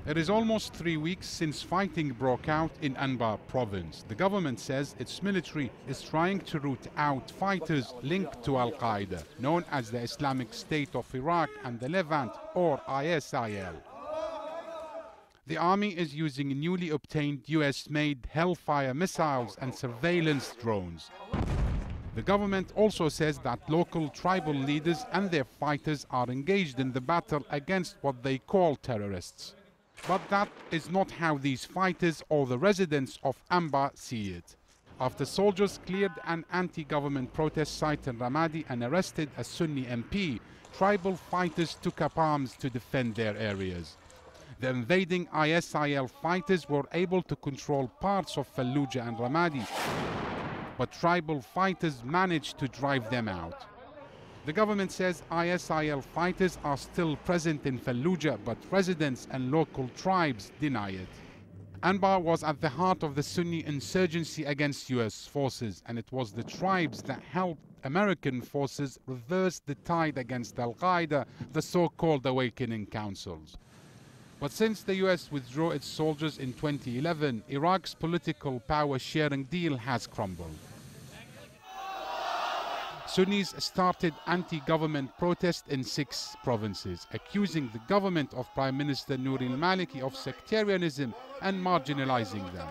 It is almost 3 weeks since fighting broke out in Anbar province. The government says its military is trying to root out fighters linked to Al-Qaeda, known as the Islamic State of Iraq and the Levant, or ISIL. The army is using newly obtained US-made Hellfire missiles and surveillance drones. The government also says that local tribal leaders and their fighters are engaged in the battle against what they call terrorists. But that is not how these fighters or the residents of Anbar see it. After soldiers cleared an anti-government protest site in Ramadi and arrested a Sunni MP, tribal fighters took up arms to defend their areas. The invading ISIL fighters were able to control parts of Fallujah and Ramadi, but tribal fighters managed to drive them out. The government says ISIL fighters are still present in Fallujah, but residents and local tribes deny it. Anbar was at the heart of the Sunni insurgency against US forces, and it was the tribes that helped American forces reverse the tide against Al-Qaeda, the so-called awakening councils. But since the US withdrew its soldiers in 2011, Iraq's political power-sharing deal has crumbled. Sunnis started anti-government protests in 6 provinces, accusing the government of Prime Minister Nouri al-Maliki of sectarianism and marginalizing them.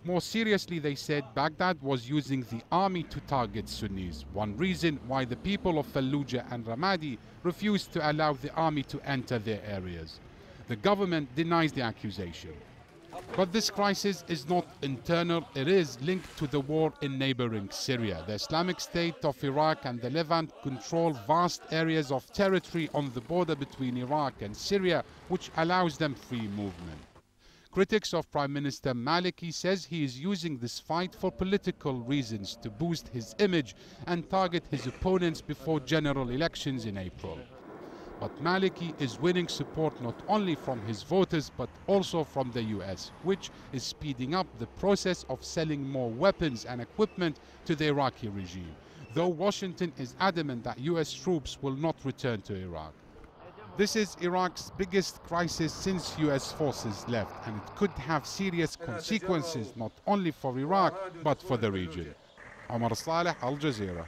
More seriously, they said Baghdad was using the army to target Sunnis, one reason why the people of Fallujah and Ramadi refused to allow the army to enter their areas. The government denies the accusation. But this crisis is not internal, it is linked to the war in neighboring Syria. The Islamic State of Iraq and the Levant control vast areas of territory on the border between Iraq and Syria, which allows them free movement. Critics of Prime Minister Maliki says he is using this fight for political reasons to boost his image and target his opponents before general elections in April. But Maliki is winning support not only from his voters but also from the US, which is speeding up the process of selling more weapons and equipment to the Iraqi regime, though Washington is adamant that US troops will not return to Iraq. This is Iraq's biggest crisis since US forces left, and it could have serious consequences not only for Iraq but for the region. Omar, Salah, Al Jazeera.